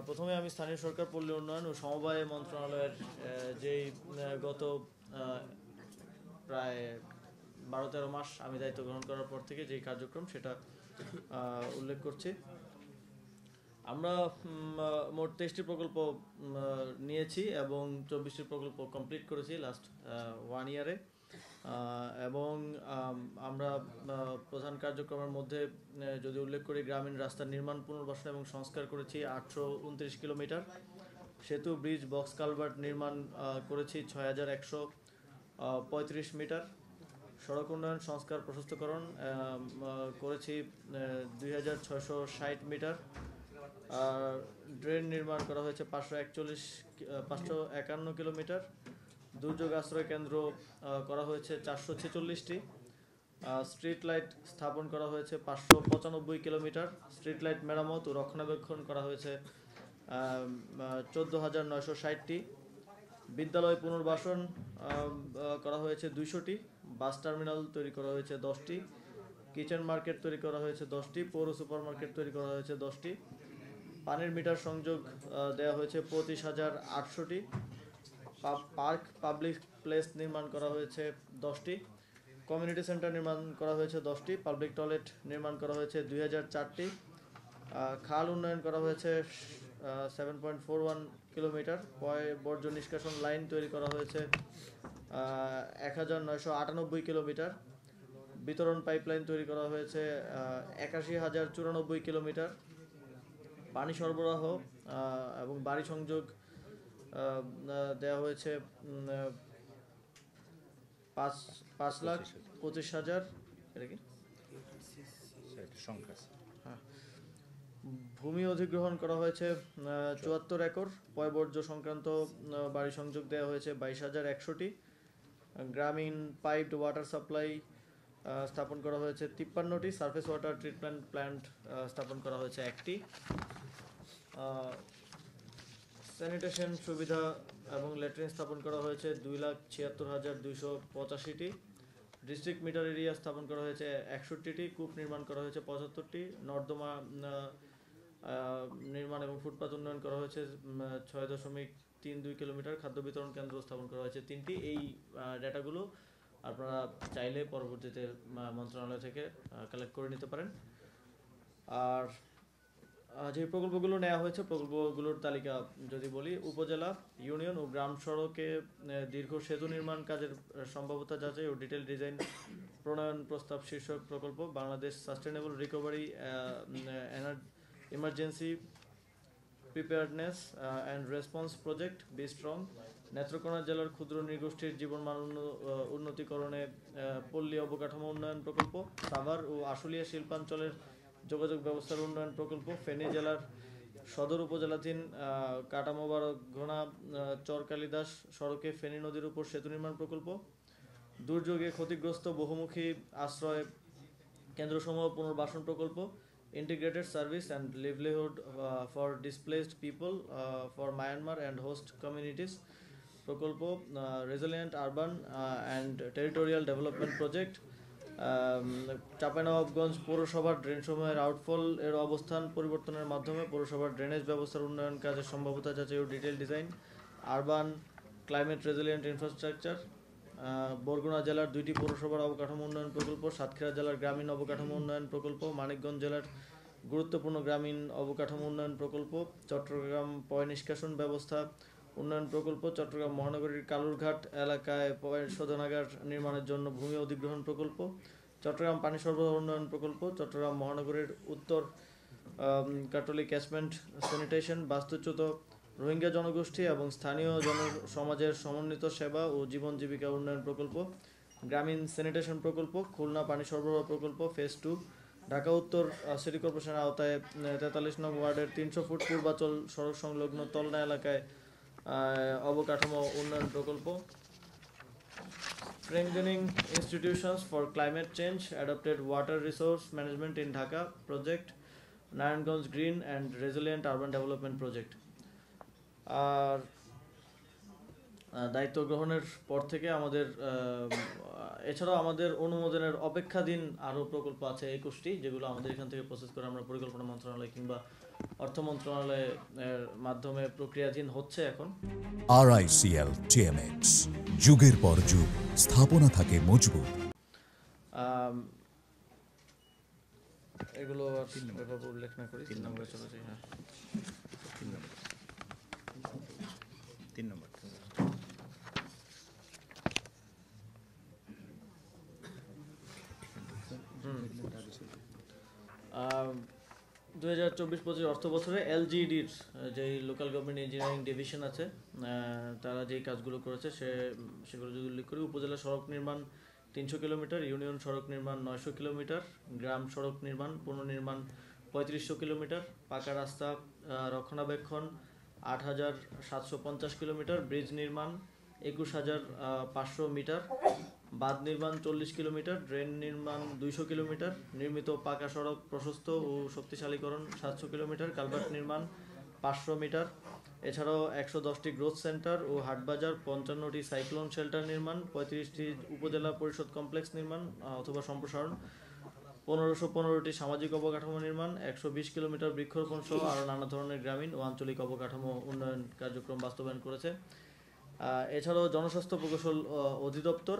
প্রথমে আমি স্থানীয় সরকার, পল্লী উন্নয়ন ও সমবায় মন্ত্রণালয়ের যেই গত প্রায় 12-13 মাস আমি দায়িত্ব গ্রহণ করার পর থেকে যেই কার্যক্রম সেটা উল্লেখ করছি। আমরা মোট 23টি প্রকল্প নিয়েছি এবং 24টি প্রকল্প কমপ্লিট করেছি লাস্ট 1 ইয়ারে। এবং আমরা প্রধান কার্যক্রমের মধ্যে যদি উল্লেখ করি, গ্রামীণ রাস্তার নির্মাণ, পুনর্বাসন এবং সংস্কার করেছি 829 কিলোমিটার, সেতু, ব্রিজ, বক্স কালভার্ট নির্মাণ করেছি 6135 মিটার, সড়ক উন্নয়ন, সংস্কার, প্রশস্তকরণ করেছি 2660 মিটার, ড্রেন নির্মাণ করা হয়েছে 551 কিলোমিটার, দুর্যোগ আশ্রয় কেন্দ্র করা হয়েছে 446টি, স্ট্রিট লাইট স্থাপন করা হয়েছে 595 কিলোমিটার, স্ট্রিট লাইট মেরামত ও রক্ষণাবেক্ষণ করা হয়েছে 14,960টি, বিদ্যালয় পুনর্বাসন করা হয়েছে 200টি, বাস টার্মিনাল তৈরি করা হয়েছে 10টি, কিচেন মার্কেট তৈরি করা হয়েছে 10টি, পৌর সুপার মার্কেট তৈরি করা হয়েছে 10টি, পানির মিটার সংযোগ দেওয়া হয়েছে 25,800টি, পার্ক, পাবলিক প্লেস নির্মাণ করা হয়েছে 10টি, কমিউনিটি সেন্টার নির্মাণ করা হয়েছে 10টি, পাবলিক টয়লেট নির্মাণ করা হয়েছে 2004টি, খাল উন্নয়ন করা হয়েছে 7.41 কিলোমিটার, বর্জ্য নিষ্কাশন লাইন তৈরি করা হয়েছে 1998 কিলোমিটার, বিতরণ পাইপলাইন তৈরি করা হয়েছে 81,094 কিলোমিটার, পানি সরবরাহ এবং বাড়ি সংযোগ দেওয়া হয়েছে 5,25,000। এটা কি সংখ্যা? হ্যাঁ। ভূমি অধিগ্রহণ করা হয়েছে 74 একর, পয়বর্জ্য সংক্রান্ত বাড়ি সংযোগ দেওয়া হয়েছে 22,100টি, গ্রামীণ পাইপড ওয়াটার সাপ্লাই স্থাপন করা হয়েছে 53টি, সারফেস ওয়াটার ট্রিটমেন্ট প্ল্যান্ট স্থাপন করা হয়েছে 1টি, স্যানিটেশন সুবিধা এবং ল্যাট্রিন স্থাপন করা হয়েছে 2,76,285টি, ডিস্ট্রিক্ট মিটার এরিয়া স্থাপন করা হয়েছে 61টি, কূপ নির্মাণ করা হয়েছে 75টি, নর্দমা নির্মাণ এবং ফুটপাত উন্নয়ন করা হয়েছে 6.32 কিলোমিটার, খাদ্য বিতরণ কেন্দ্র স্থাপন করা হয়েছে 3টি। এই ডেটাগুলো আপনারা চাইলে পরবর্তীতে মন্ত্রণালয় থেকে কালেক্ট করে নিতে পারেন। আর যে প্রকল্পগুলো নেওয়া হয়েছে, প্রকল্পগুলোর তালিকা যদি বলি, উপজেলা, ইউনিয়ন ও গ্রাম সড়কে দীর্ঘ সেতু নির্মাণ কাজের সম্ভাব্যতা যাচাই ও ডিটেল ডিজাইন প্রণয়ন প্রস্তাব শীর্ষক প্রকল্প, Bangladesh sustainable recovery emergency preparedness and response project, be strong, Netrokona জেলার ক্ষুদ্র নৃগোষ্ঠীর জীবনমান উন্নতিকরণে পল্লী অবকাঠামো উন্নয়ন প্রকল্প, সাভার ও আশুলিয়া শিল্পাঞ্চলের যোগাযোগ ব্যবস্থার উন্নয়ন প্রকল্প, ফেনী জেলার সদর উপজেলাধীন কাটামোবারঘোনা চরকালিদাস সড়কে ফেনী নদীর উপর সেতু নির্মাণ প্রকল্প, দুর্যোগে ক্ষতিগ্রস্ত বহুমুখী আশ্রয় কেন্দ্রসমূহ পুনর্বাসন প্রকল্প, integrated service and livelihood for displaced people for Myanmar and host communities প্রকল্প, resilient urban and territorial development project, Chapainawabganj পৌরসভার ড্রেনসমূহের আউটফল এর অবস্থান পরিবর্তনের মাধ্যমে পৌরসভার ড্রেনেজ ব্যবস্থার উন্নয়ন কাজের সম্ভাব্যতা যাচাই ও detail design, urban climate resilient infrastructure, Barguna জেলার 2টি পৌরসভার অবকাঠামো উন্নয়ন প্রকল্প, সাতক্ষীরা জেলার গ্রামীণ অবকাঠামো উন্নয়ন প্রকল্প, মানিকগঞ্জ জেলার গুরুত্বপূর্ণ গ্রামীণ অবকাঠামো উন্নয়ন প্রকল্প, চট্টগ্রাম পয় নিষ্কাশন ব্যবস্থা উন্নয়ন প্রকল্প, চট্টগ্রাম মহানগরীর কালুরঘাট এলাকায় পয় শোধনাগার নির্মাণের জন্য ভূমি অধিগ্রহণ প্রকল্প, চট্টগ্রাম পানি সরবরাহ উন্নয়ন প্রকল্প, চট্টগ্রাম মহানগরীর উত্তর কাটলি ক্যাচমেন্ট স্যানিটেশন, বাস্তুচ্যুত রোহিঙ্গা জনগোষ্ঠী এবং স্থানীয় সমাজের সমন্বিত সেবা ও জীবন জীবিকা উন্নয়ন প্রকল্প, গ্রামীণ স্যানিটেশন প্রকল্প, খুলনা পানি সরবরাহ প্রকল্প ফেজ 2, ঢাকা উত্তর সিটি কর্পোরেশনের আওতায় 43 নং ওয়ার্ডের 300 ফুট পূর্বাচল সড়ক সংলগ্ন তলনা এলাকায় অবকাঠামো উন্নয়ন প্রকল্প, Strengthening Institutions for Climate Change Adapted Water Resource Management in Dhaka Project, Narayanganj Green and Resilient Urban Development Project. আর দায়িত্ব গ্রহণের পর থেকে আমাদের এছাড়াও আমাদের অনুমোদনের অপেক্ষাধীন আরও প্রকল্প আছে 21টি, যেগুলো আমাদের এখান থেকে প্রসেস করে আমরা পরিকল্পনা মন্ত্রণালয় কিংবা অর্থ মন্ত্রণালয়ের মাধ্যমে প্রক্রিয়াধীন হচ্ছে এখন। RICL TMX, যুগের পর যুগ স্থাপনা থাকে মজবুত। এগুলো এভাবে উল্লেখ না করি, 3 নম্বরে চলে যাই। হ্যাঁ, 3 নম্বর। 2024-25 অর্থ বছরে LGDর যেই লোকাল গভর্নমেন্ট ইঞ্জিনিয়ারিং ডিভিশন আছে, তারা যেই কাজগুলো করেছে সেগুলো যদি উল্লেখ করি, উপজেলা সড়ক নির্মাণ 300 কিলোমিটার, ইউনিয়ন সড়ক নির্মাণ 900 কিলোমিটার, গ্রাম সড়ক নির্মাণ পুনর্নির্মাণ 3500 কিলোমিটার, পাকা রাস্তা রক্ষণাবেক্ষণ 8750 কিলোমিটার, ব্রিজ নির্মাণ 21500 মিটার, বাঁধ নির্মাণ 40 কিলোমিটার, ড্রেন নির্মাণ 200 কিলোমিটার, নির্মিত পাকা সড়ক প্রশস্ত ও শক্তিশালীকরণ 700 কিলোমিটার, কালভার্ট নির্মাণ 500 মিটার। এছাড়াও 110টি গ্রোথ সেন্টার ও হাটবাজার, 55টি সাইক্লোন শেল্টার নির্মাণ, 35টি উপজেলা পরিষদ কমপ্লেক্স নির্মাণ অথবা সম্প্রসারণ, 1515টি সামাজিক অবকাঠামো নির্মাণ, 120 কিলোমিটার বৃক্ষরোপণ সহ আরও নানা ধরনের গ্রামীণ ও আঞ্চলিক অবকাঠামো উন্নয়ন কার্যক্রম বাস্তবায়ন করেছে। এছাড়াও জনস্বাস্থ্য প্রকৌশল অধিদপ্তর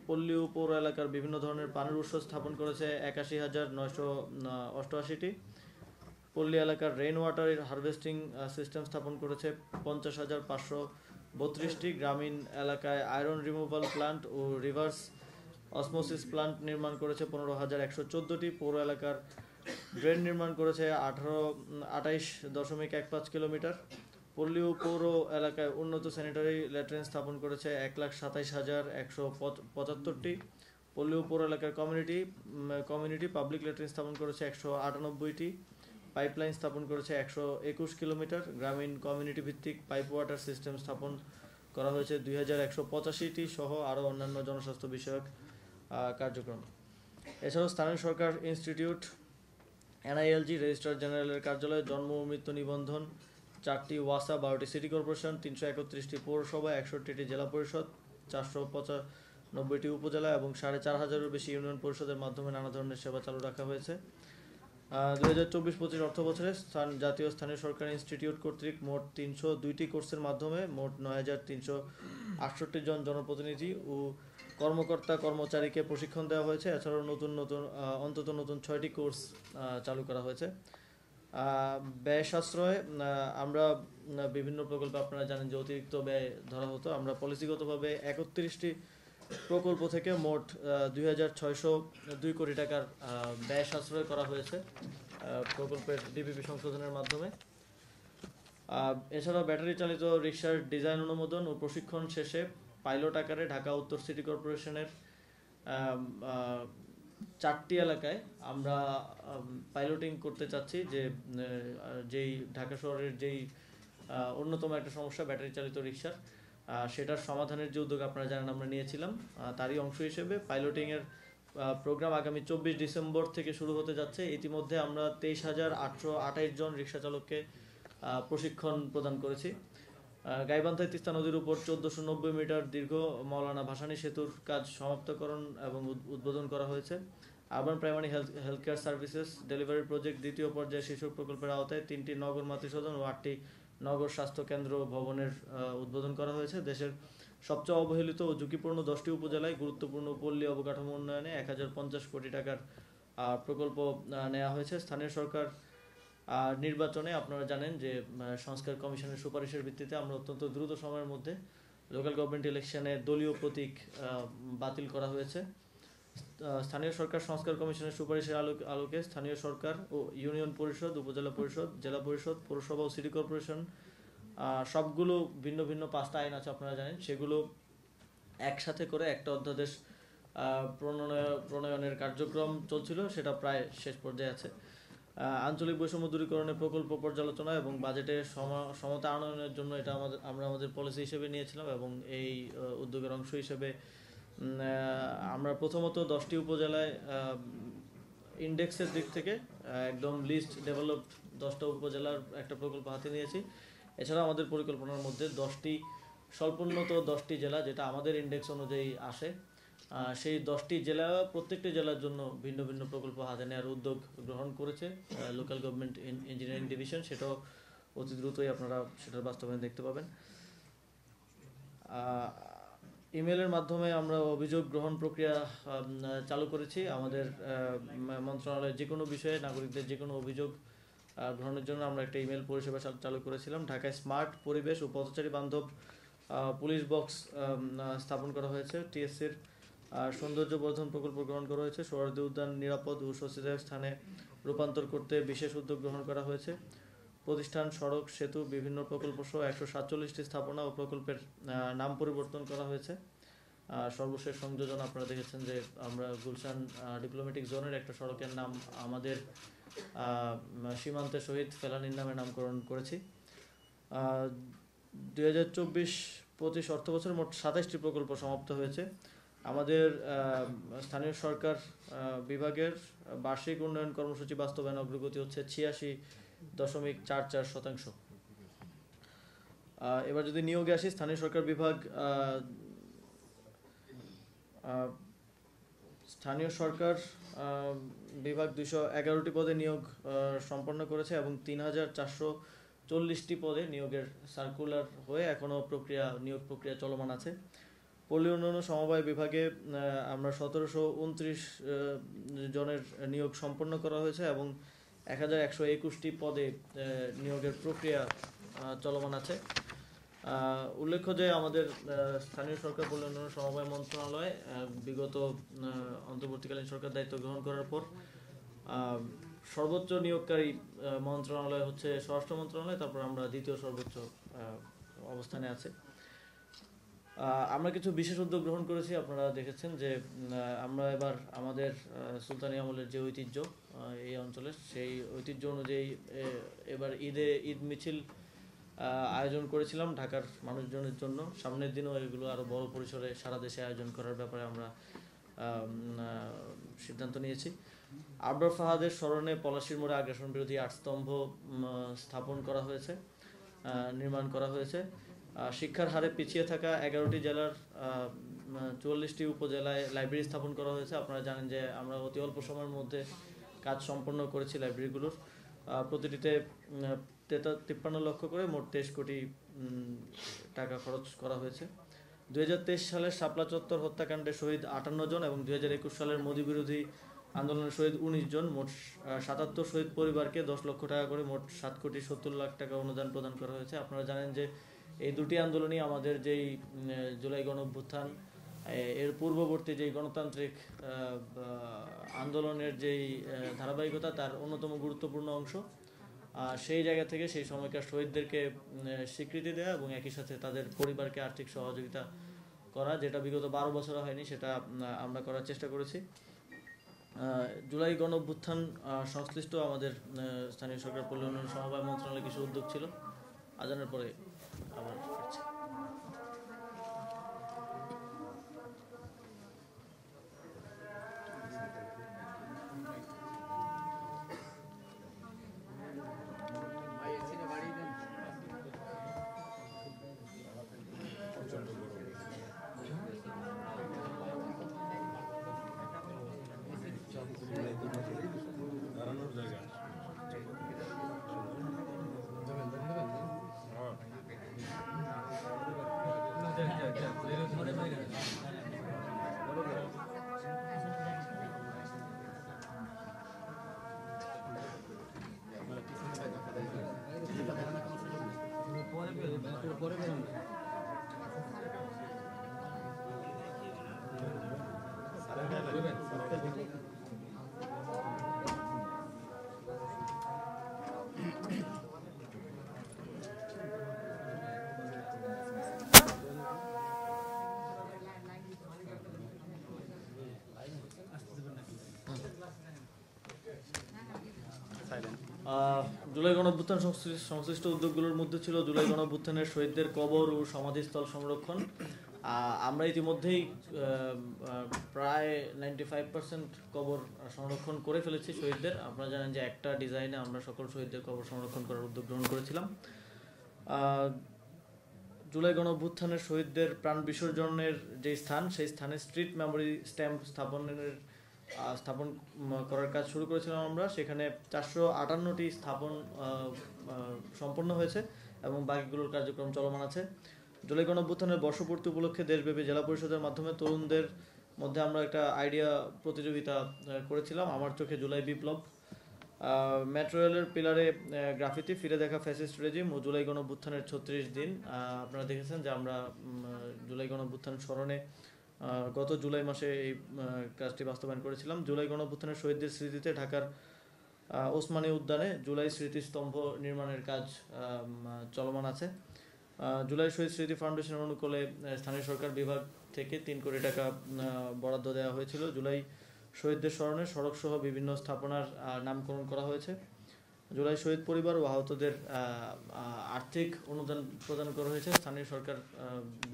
পল্লী ও পৌর এলাকার বিভিন্ন ধরনের পানির উৎস স্থাপন করেছে 81,988টি, পল্লী এলাকার রেইন ওয়াটার হারভেস্টিং সিস্টেম স্থাপন করেছে 50,532টি, গ্রামীণ এলাকায় আয়রন রিমুভাল প্লান্ট ও রিভার্স অসমোসিস প্লান্ট নির্মাণ করেছে 15,114টি, পৌর এলাকার ড্রেন নির্মাণ করেছে 28.15 কিলোমিটার, পল্লী ও পৌর এলাকায় উন্নত স্যানিটারি ল্যাট্রিন স্থাপন করেছে 1,27,175টি, পল্লী ও পৌর এলাকার কমিউনিটি পাবলিক ল্যাট্রিন স্থাপন করেছে 198টি, পাইপলাইন স্থাপন করেছে 121 কিলোমিটার, গ্রামীণ কমিউনিটি ভিত্তিক পাইপ ওয়াটার সিস্টেম স্থাপন করা হয়েছে 2185টি সহ আরও অন্যান্য জনস্বাস্থ্য বিষয়ক কার্যক্রম। এছাড়াও স্থানীয় সরকার ইনস্টিটিউট, NILG, রেজিস্ট্রার জেনারেলের কার্যালয়, জন্ম ও মৃত্যু নিবন্ধন, 4টি ওয়াসা, 12টি সিটি কর্পোরেশন, 331টি পৌরসভা, 61টি জেলা পরিষদ, 495টি উপজেলা এবং 4500-এরও বেশি ইউনিয়ন পরিষদের মাধ্যমে নানা ধরনের সেবা চালু রাখা হয়েছে। 2024-25 অর্থ বছরে জাতীয় স্থানীয় সরকার ইনস্টিটিউট কর্তৃক মোট 302টি কোর্সের মাধ্যমে মোট 9368 জন জনপ্রতিনিধি ও কর্মকর্তা কর্মচারীকে প্রশিক্ষণ দেওয়া হয়েছে। এছাড়াও অন্তত নতুন 6টি কোর্স চালু করা হয়েছে। ব্যয় সাশ্রয়, আমরা বিভিন্ন প্রকল্পে আপনারা জানেন যে অতিরিক্ত ব্যয় ধরা হতো, আমরা পলিসিগতভাবে 31টি প্রকল্প থেকে মোট 2,602 কোটি টাকার ব্যয় সাশ্রয় করা হয়েছে প্রকল্পের ডিপিপি সংশোধনের মাধ্যমে। এছাড়াও ব্যাটারি চালিত রিকশার ডিজাইন অনুমোদন ও প্রশিক্ষণ শেষে পাইলট আকারে ঢাকা উত্তর সিটি কর্পোরেশনের 4টি এলাকায় আমরা পাইলটিং করতে চাচ্ছি, যেই ঢাকা শহরের যেই অন্যতম একটা সমস্যা ব্যাটারি চালিত রিকশার, সেটার সমাধানের যে উদ্যোগ আপনারা জানেন আমরা নিয়েছিলাম, তারই অংশ হিসেবে পাইলটিংয়ের প্রোগ্রাম আগামী 24 ডিসেম্বর থেকে শুরু হতে যাচ্ছে। ইতিমধ্যে আমরা 23,828 জন রিকশা চালককে প্রশিক্ষণ প্রদান করেছি। গাইবান্ধায় তিস্তা নদীর উপর 1490 মিটার দীর্ঘ মাওলানা ভাসানী সেতুর কাজ সমাপ্তকরণ এবং উদ্বোধন করা হয়েছে। Urban primary health care services delivery project দ্বিতীয় পর্যায়ে শিশু প্রকল্পের আওতায় 3টি নগর মাতৃসদন ও 8টি নগর স্বাস্থ্য কেন্দ্র ভবনের উদ্বোধন করা হয়েছে। দেশের সবচেয়ে অবহেলিত ও ঝুঁকিপূর্ণ 10টি উপজেলায় গুরুত্বপূর্ণ পল্লী অবকাঠামো উন্নয়নে 1050 কোটি টাকার প্রকল্প নেওয়া হয়েছে। স্থানীয় সরকার নির্বাচনে আপনারা জানেন যে সংস্কার কমিশনের সুপারিশের ভিত্তিতে আমরা অত্যন্ত দ্রুত সময়ের মধ্যে লোকাল গভর্নমেন্ট ইলেকশনে দলীয় প্রতীক বাতিল করা হয়েছে। স্থানীয় সরকার সংস্কার কমিশনের সুপারিশের আলোকে স্থানীয় সরকার ও ইউনিয়ন পরিষদ, উপজেলা পরিষদ, জেলা পরিষদ, পৌরসভা ও সিটি কর্পোরেশন সবগুলো ভিন্ন ভিন্ন 5টা আইন আছে আপনারা জানেন, সেগুলো একসাথে করে একটা অধ্যাদেশ প্রণয়নের কার্যক্রম চলছিল, সেটা প্রায় শেষ পর্যায়ে আছে। আঞ্চলিক বৈষম্য দূরীকরণের প্রকল্প পর্যালোচনা এবং বাজেটে সমতা আনয়নের জন্য এটা আমরা আমাদের পলিসি হিসেবে নিয়েছিলাম এবং এই উদ্যোগের অংশ হিসেবে আমরা প্রথমত 10টি উপজেলায় ইন্ডেক্সের দিক থেকে একদম লিস্ট ডেভেলপড 10টা উপজেলার একটা প্রকল্প হাতে নিয়েছি। এছাড়া আমাদের পরিকল্পনার মধ্যে 10টি স্বল্পোন্নত 10টি জেলা, যেটা আমাদের ইন্ডেক্স অনুযায়ী আসে, সেই 10টি জেলা, প্রত্যেকটি জেলার জন্য ভিন্ন ভিন্ন প্রকল্প হাতে নেওয়ার উদ্যোগ গ্রহণ করেছে লোকাল গভর্নমেন্ট ইঞ্জিনিয়ারিং ডিভিশন। সেটাও অতি দ্রুতই আপনারা সেটার বাস্তবায়ন দেখতে পাবেন। ইমেলের মাধ্যমে আমরা অভিযোগ গ্রহণ প্রক্রিয়া চালু করেছি। আমাদের মন্ত্রণালয়ের যে কোনো বিষয়ে নাগরিকদের যে কোনো অভিযোগ গ্রহণের জন্য আমরা একটা ইমেল পরিষেবা চালু করেছিলাম। ঢাকায় স্মার্ট পরিবেশ ও পথচারী বান্ধব পুলিশ বক্স স্থাপন করা হয়েছে। টিএসসির সৌন্দর্য বর্ধন প্রকল্প গ্রহণ করা হয়েছে। সোহরাওয়ার্দী উদ্যান নিরাপদ ও স্বস্তিদায়ক স্থানে রূপান্তর করতে বিশেষ উদ্যোগ গ্রহণ করা হয়েছে। প্রতিষ্ঠান, সড়ক, সেতু, বিভিন্ন প্রকল্প সহ 147টি স্থাপনা ও প্রকল্পের নাম পরিবর্তন করা হয়েছে। সর্বশেষ সংযোজন আপনারা দেখেছেন যে আমরা গুলশান ডিপ্লোম্যাটিক জোনের একটা সড়কের নাম আমাদের সীমান্তের শহীদ ফেলানীর নামে নামকরণ করেছি। 2024-25 অর্থ বছরে মোট 27টি প্রকল্প সমাপ্ত হয়েছে। আমাদের স্থানীয় সরকার বিভাগের বার্ষিক উন্নয়ন কর্মসূচি বাস্তবায়ন অগ্রগতি হচ্ছে 86.44%। এবার যদি নিয়োগে আসি, স্থানীয় সরকার বিভাগ স্থানীয় সরকার বিভাগ 211টি পদে নিয়োগ সম্পন্ন করেছে এবং 3440টি পদে নিয়োগের সার্কুলার হয়ে এখনও নিয়োগ প্রক্রিয়া চলমান আছে। পল্লী উন্নয়ন সমবায় বিভাগে আমরা 1729 জনের নিয়োগ সম্পন্ন করা হয়েছে এবং 1121টি পদে নিয়োগের প্রক্রিয়া চলমান আছে। উল্লেখ্য যে আমাদের স্থানীয় সরকার পল্লী উন্নয়ন সমবায় মন্ত্রণালয় বিগত অন্তর্বর্তীকালীন সরকার দায়িত্ব গ্রহণ করার পর সর্বোচ্চ নিয়োগকারী মন্ত্রণালয় হচ্ছে স্বরাষ্ট্র মন্ত্রণালয়, তারপর আমরা দ্বিতীয় সর্বোচ্চ অবস্থানে আছে। আমরা কিছু বিশেষ উদ্যোগ গ্রহণ করেছি। আপনারা দেখেছেন যে আমরা এবার আমাদের সুলতানি আমলের যে ঐতিহ্য এই অঞ্চলের, সেই ঐতিহ্য অনুযায়ী এবার ঈদ মিছিল আয়োজন করেছিলাম ঢাকার মানুষজনের জন্য। সামনের দিনও এগুলো আরও বড় পরিসরে সারা দেশে আয়োজন করার ব্যাপারে আমরা সিদ্ধান্ত নিয়েছি। আবরার ফাহাদের স্মরণে পলাশীর মোড়ে আগ্রাসন বিরোধী 8 স্তম্ভ স্থাপন করা হয়েছে, নির্মাণ করা হয়েছে। শিক্ষার হারে পিছিয়ে থাকা 11টি জেলার 44টি উপজেলায় লাইব্রেরি স্থাপন করা হয়েছে। আপনারা জানেন যে আমরা অতি অল্প সময়ের মধ্যে কাজ সম্পন্ন করেছি লাইব্রেরিগুলোর। প্রতিটিতে 53 লক্ষ করে মোট 23 কোটি টাকা খরচ করা হয়েছে। 2023 সালের শাপলা চত্বর হত্যাকাণ্ডে শহীদ 58 জন এবং 2021 সালের মোদি বিরোধী আন্দোলনের শহীদ 19 জন, মোট 77 শহীদ পরিবারকে 10 লক্ষ টাকা করে মোট 7 কোটি 70 লাখ টাকা অনুদান প্রদান করা হয়েছে। আপনারা জানেন যে এই দুটি আন্দোলনই আমাদের যেই জুলাই গণঅভ্যুত্থান এর পূর্ববর্তী যেই গণতান্ত্রিক আন্দোলনের যেই ধারাবাহিকতা তার অন্যতম গুরুত্বপূর্ণ অংশ। সেই জায়গা থেকে সেই সময়কার শহীদদেরকে স্বীকৃতি দেওয়া এবং একই সাথে তাদের পরিবারকে আর্থিক সহযোগিতা করা, যেটা বিগত 12 বছর হয়নি, সেটা আমরা করার চেষ্টা করেছি। জুলাই গণঅভ্যুত্থান সংশ্লিষ্ট আমাদের স্থানীয় সরকার পল্লী উন্নয়ন সমবায় মন্ত্রণালয়ের কিছু উদ্যোগ ছিল। আজানের পরে আবার ফিরছি। জুলাই গণঅভ্যুত্থান সংশ্লিষ্ট উদ্যোগগুলোর মধ্যে ছিল জুলাই গণঅভ্যুত্থানের শহীদদের কবর ও সমাধিস্থল সংরক্ষণ। আমরা ইতিমধ্যেই প্রায় 95% কবর সংরক্ষণ করে ফেলেছি শহীদদের। আপনারা জানেন যে একটা ডিজাইনে আমরা সকল শহীদদের কবর সংরক্ষণ করার উদ্যোগ গ্রহণ করেছিলাম। জুলাই গণঅভ্যুত্থানের শহীদদের প্রাণ বিসর্জনের যে স্থান, সেই স্থানে স্ট্রিট মেমোরি স্ট্যাম্প স্থাপন করার কাজ শুরু করেছিলাম আমরা। সেখানে 458টি স্থাপন সম্পন্ন হয়েছে এবং বাকিগুলোর কার্যক্রম চলমান আছে। জুলাই গণঅভ্যুত্থানের বর্ষপূর্তি উপলক্ষে দেশব্যাপী জেলা পরিষদের মাধ্যমে তরুণদের মধ্যে আমরা একটা আইডিয়া প্রতিযোগিতা করেছিলাম, আমার চোখে জুলাই বিপ্লব। মেট্রো রেলের পিলারে গ্রাফিতি, ফিরে দেখা ফ্যাসিস্ট রেজিম ও জুলাই গণঅভ্যুত্থানের 36 দিন। আপনারা দেখেছেন যে আমরা জুলাই গণঅভ্যুত্থান স্মরণে গত জুলাই মাসে এই কাজটি বাস্তবায়ন করেছিলাম। জুলাই গণঅভ্যুত্থানের শহীদদের স্মৃতিতে ঢাকার ওসমানী উদ্যানে জুলাই স্মৃতিস্তম্ভ নির্মাণের কাজ চলমান আছে। জুলাই শহীদ স্মৃতি ফাউন্ডেশনের অনুকূলে স্থানীয় সরকার বিভাগ থেকে 3 কোটি টাকা বরাদ্দ দেওয়া হয়েছিল। জুলাই শহীদদের স্মরণে সড়কসহ বিভিন্ন স্থাপনার নামকরণ করা হয়েছে। জুলাই শহীদ পরিবার ও আহতদের আর্থিক অনুদান প্রদান করা হয়েছে স্থানীয় সরকার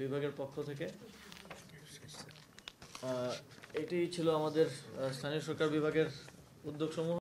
বিভাগের পক্ষ থেকে। এটি ছিল আমাদের স্থানীয় সরকার বিভাগের উদ্যোগসমূহ।